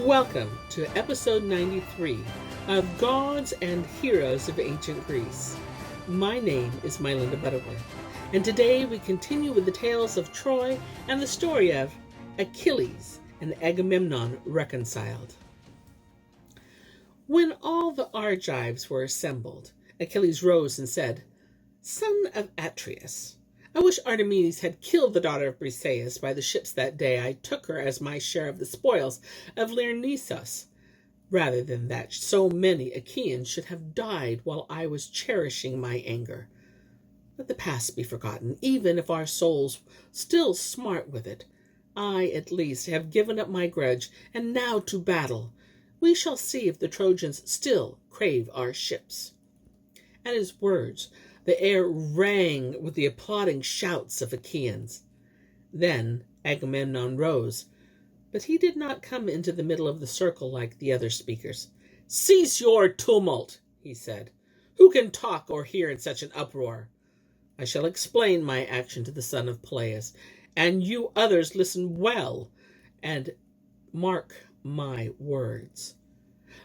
Welcome to episode 93 of Gods and Heroes of Ancient Greece. My name is MyLinda Butterworth, and today we continue with the tales of Troy and the story of Achilles and Agamemnon Reconciled. When all the Argives were assembled, Achilles rose and said, "Son of Atreus, I wish Artemis had killed the daughter of Briseis by the ships that day I took her as my share of the spoils of Lyrnessus, rather than that so many Achaeans should have died while I was cherishing my anger. Let the past be forgotten, even if our souls still smart with it. I, at least, have given up my grudge, and now to battle. We shall see if the Trojans still crave our ships." At his words, the air rang with the applauding shouts of Achaeans. Then Agamemnon rose, but he did not come into the middle of the circle like the other speakers. "Cease your tumult," he said. "Who can talk or hear in such an uproar? I shall explain my action to the son of Peleus, and you others listen well and mark my words.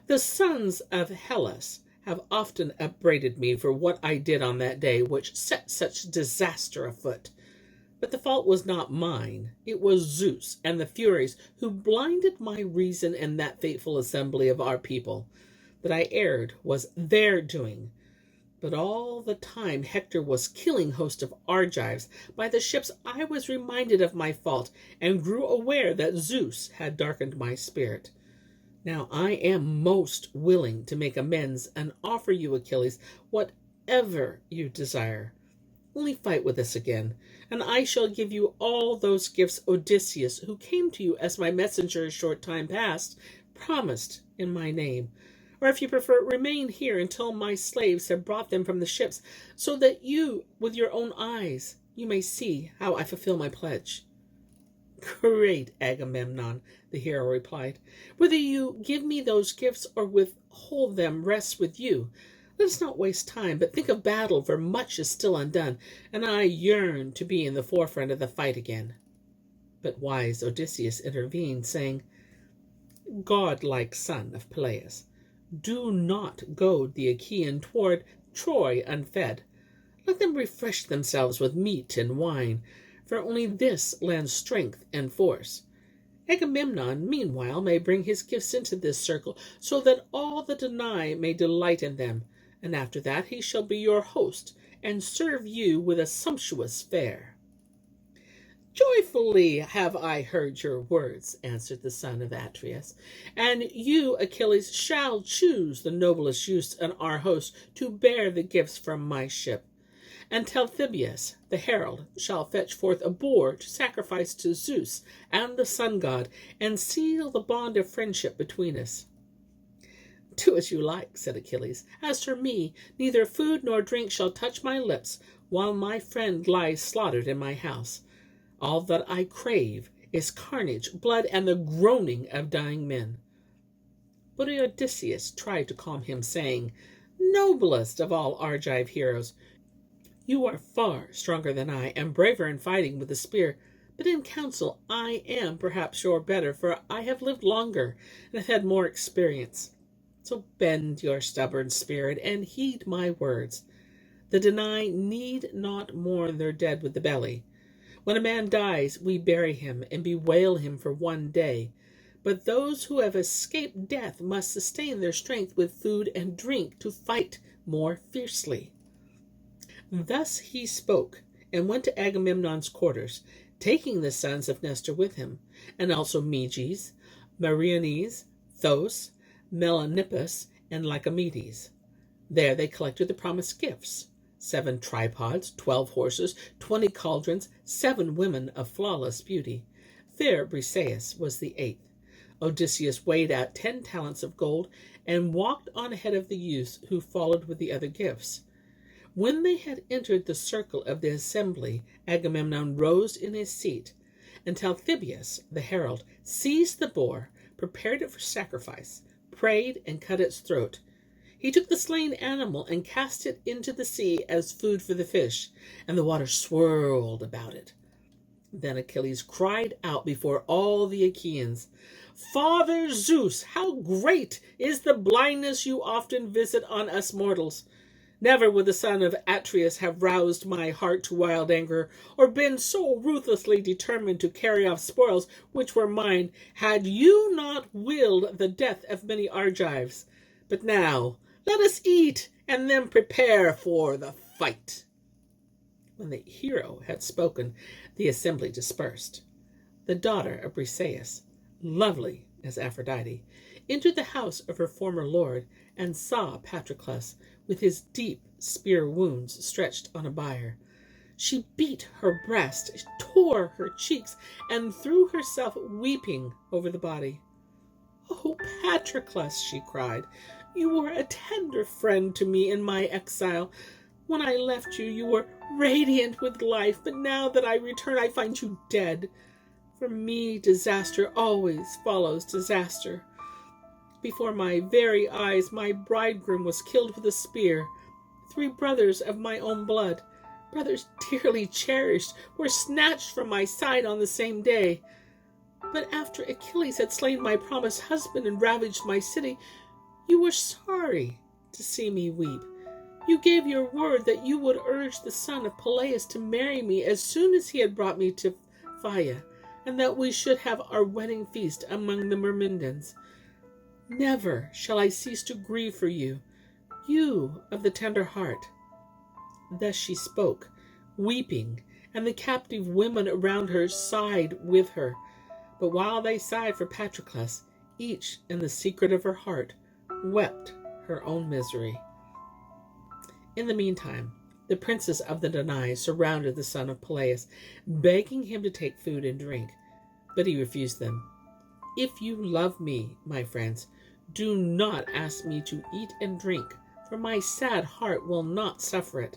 The sons of Hellas have often upbraided me for what I did on that day which set such disaster afoot. But the fault was not mine. It was Zeus and the Furies who blinded my reason in that fateful assembly of our people. That I erred was their doing. But all the time Hector was killing hosts of Argives by the ships, I was reminded of my fault and grew aware that Zeus had darkened my spirit. Now I am most willing to make amends and offer you, Achilles, whatever you desire. Only fight with us again, and I shall give you all those gifts Odysseus, who came to you as my messenger a short time past, promised in my name. Or if you prefer, remain here until my slaves have brought them from the ships, so that you, with your own eyes, you may see how I fulfill my pledge." "Great Agamemnon," the hero replied. "Whether you give me those gifts or withhold them rests with you. Let us not waste time, but think of battle, for much is still undone, and I yearn to be in the forefront of the fight again." But wise Odysseus intervened, saying, "Godlike son of Peleus, do not goad the Achaean toward Troy unfed. Let them refresh themselves with meat and wine, for only this lends strength and force. Agamemnon, meanwhile, may bring his gifts into this circle, so that all the Danai may delight in them, and after that he shall be your host, and serve you with a sumptuous fare." "Joyfully have I heard your words," answered the son of Atreus, "and you, Achilles, shall choose the noblest youths in our host to bear the gifts from my ship. And Talthybius, the herald, shall fetch forth a boar to sacrifice to Zeus and the sun god, and seal the bond of friendship between us." "Do as you like," said Achilles. "As for me, neither food nor drink shall touch my lips while my friend lies slaughtered in my house. All that I crave is carnage, blood, and the groaning of dying men." But Odysseus tried to calm him, saying, "Noblest of all Argive heroes, you are far stronger than I, and braver in fighting with the spear. But in counsel I am perhaps your better, for I have lived longer and have had more experience. So bend your stubborn spirit and heed my words. The Danai need not mourn their dead with the belly. When a man dies, we bury him and bewail him for one day. But those who have escaped death must sustain their strength with food and drink to fight more fiercely." Thus he spoke, and went to Agamemnon's quarters, taking the sons of Nestor with him, and also Meges, Meriones, Thos, Melanippus, and Lycomedes. There they collected the promised gifts: 7 tripods, 12 horses, 20 cauldrons, 7 women of flawless beauty. Fair Briseis was the 8th. Odysseus weighed out 10 talents of gold, and walked on ahead of the youths who followed with the other gifts. When they had entered the circle of the assembly, Agamemnon rose in his seat, and Talthybius, the herald, seized the boar, prepared it for sacrifice, prayed, and cut its throat. He took the slain animal and cast it into the sea as food for the fish, and the water swirled about it. Then Achilles cried out before all the Achaeans, Father Zeus, how great is the blindness you often visit on us mortals! Never would the son of Atreus have roused my heart to wild anger, or been so ruthlessly determined to carry off spoils which were mine, had you not willed the death of many Argives. But now, let us eat, and then prepare for the fight." When the hero had spoken, the assembly dispersed. The daughter of Briseis, lovely as Aphrodite, entered the house of her former lord, and saw Patroclus with his deep spear wounds stretched on a bier. She beat her breast, tore her cheeks, and threw herself weeping over the body. "Oh, Patroclus," she cried, "you were a tender friend to me in my exile. When I left you, you were radiant with life, but now that I return, I find you dead. For me, disaster always follows disaster. Before my very eyes, my bridegroom was killed with a spear. 3 brothers of my own blood, brothers dearly cherished, were snatched from my side on the same day. But after Achilles had slain my promised husband and ravaged my city, you were sorry to see me weep. You gave your word that you would urge the son of Peleus to marry me as soon as he had brought me to Phthia, and that we should have our wedding feast among the Myrmidons. Never shall I cease to grieve for you, you of the tender heart." Thus she spoke, weeping, and the captive women around her sighed with her. But while they sighed for Patroclus, each in the secret of her heart wept her own misery. In the meantime, the princes of the Danai surrounded the son of Peleus, begging him to take food and drink, but he refused them. "If you love me, my friends, do not ask me to eat and drink, for my sad heart will not suffer it.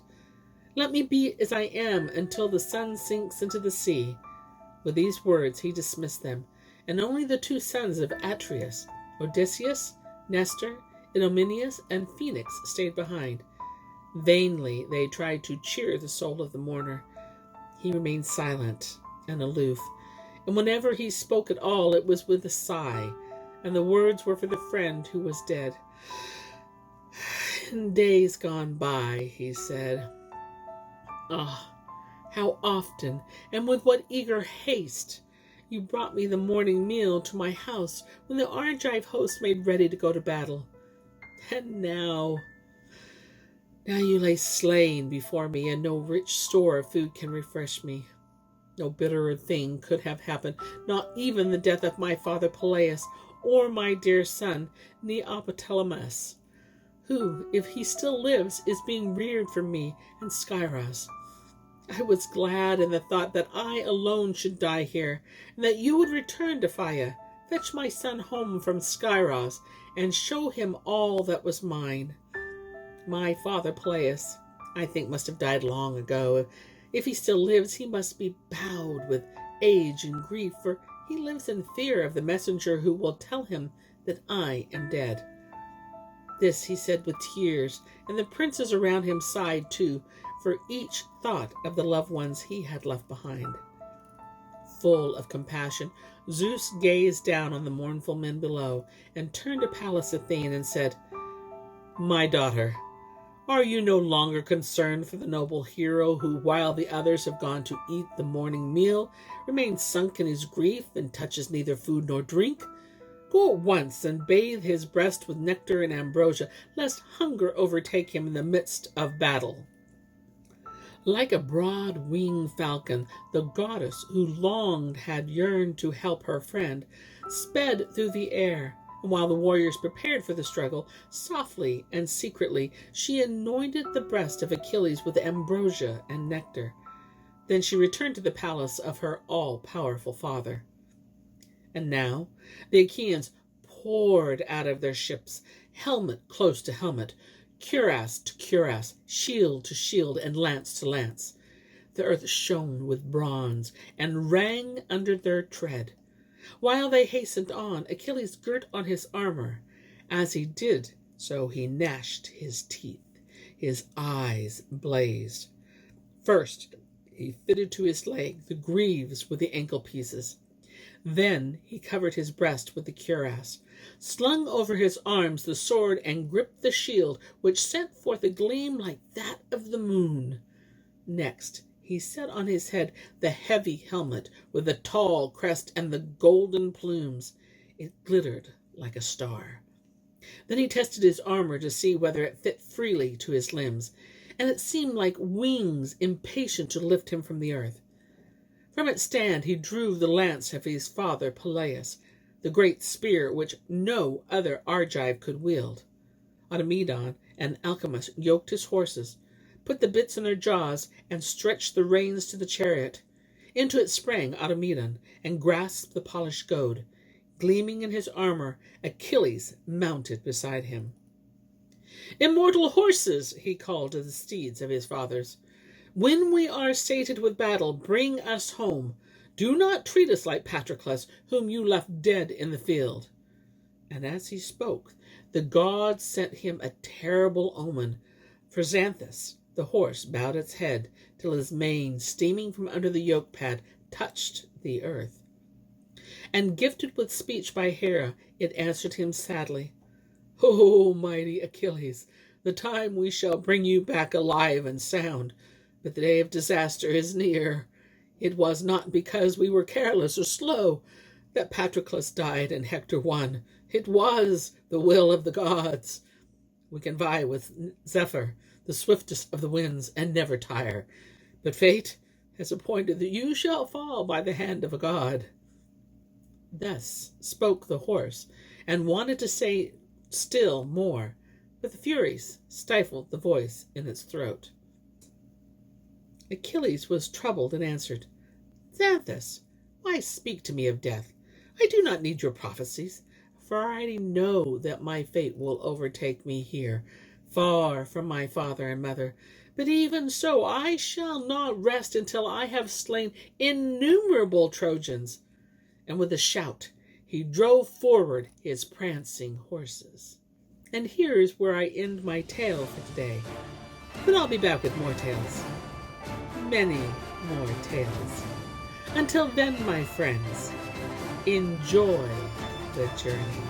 Let me be as I am until the sun sinks into the sea." With these words he dismissed them, and only the 2 sons of Atreus, Odysseus, Nestor, Idomeneus, and Phoenix, stayed behind. Vainly they tried to cheer the soul of the mourner. He remained silent and aloof, and whenever he spoke at all, it was with a sigh, and the words were for the friend who was dead. "In days gone by," he said, "ah, how often, and with what eager haste, you brought me the morning meal to my house when the Argive host made ready to go to battle. And now you lay slain before me, and no rich store of food can refresh me. No bitterer thing could have happened, not even the death of my father Peleus, or my dear son Neoptolemus, who, if he still lives, is being reared for me and Skyros. I was glad in the thought that I alone should die here, and that you would return to Phthia, fetch my son home from Skyros, and show him all that was mine. My father Peleus, I think, must have died long ago. If he still lives, he must be bowed with age and grief, for he lives in fear of the messenger who will tell him that I am dead." This he said with tears, and the princes around him sighed too, for each thought of the loved ones he had left behind. Full of compassion, Zeus gazed down on the mournful men below, and turned to Pallas Athene and said, "My daughter, are you no longer concerned for the noble hero who, while the others have gone to eat the morning meal, remains sunk in his grief and touches neither food nor drink? Go at once and bathe his breast with nectar and ambrosia, lest hunger overtake him in the midst of battle." Like a broad-winged falcon, the goddess, who long had yearned to help her friend, sped through the air, and while the warriors prepared for the struggle, softly and secretly she anointed the breast of Achilles with ambrosia and nectar. Then she returned to the palace of her all-powerful father. And now the Achaeans poured out of their ships, helmet close to helmet, cuirass to cuirass, shield to shield, and lance to lance. The earth shone with bronze and rang under their tread. While they hastened on, Achilles girt on his armor. As he did so, he gnashed his teeth. His eyes blazed. First, he fitted to his leg the greaves with the ankle pieces. Then he covered his breast with the cuirass, slung over his arms the sword, and gripped the shield, which sent forth a gleam like that of the moon. Next he set on his head the heavy helmet with the tall crest and the golden plumes. It glittered like a star. Then he tested his armor to see whether it fit freely to his limbs, and it seemed like wings impatient to lift him from the earth. From its stand he drew the lance of his father Peleus, the great spear which no other Argive could wield. Agamemnon and Alcimus yoked his horses, put the bits in their jaws, and stretched the reins to the chariot. Into it sprang Agamemnon, and grasped the polished goad. Gleaming in his armor, Achilles mounted beside him. "Immortal horses," he called to the steeds of his fathers, "when we are sated with battle, bring us home. Do not treat us like Patroclus, whom you left dead in the field." And as he spoke, the gods sent him a terrible omen. For Xanthus, the horse, bowed its head till his mane, steaming from under the yoke pad, touched the earth. And gifted with speech by Hera, it answered him sadly, "O mighty Achilles, the time we shall bring you back alive and sound, but the day of disaster is near. It was not because we were careless or slow that Patroclus died and Hector won. It was the will of the gods. We can vie with Zephyr, the swiftest of the winds, and never tire. But fate has appointed that you shall fall by the hand of a god." Thus spoke the horse, and wanted to say still more, but the Furies stifled the voice in its throat. Achilles was troubled and answered, "Xanthus, why speak to me of death? I do not need your prophecies, for I already know that my fate will overtake me here, far from my father and mother. But even so, I shall not rest until I have slain innumerable Trojans." And with a shout, he drove forward his prancing horses. And here's where I end my tale for today. But I'll be back with more tales. Many more tales. Until then, my friends, enjoy the journey.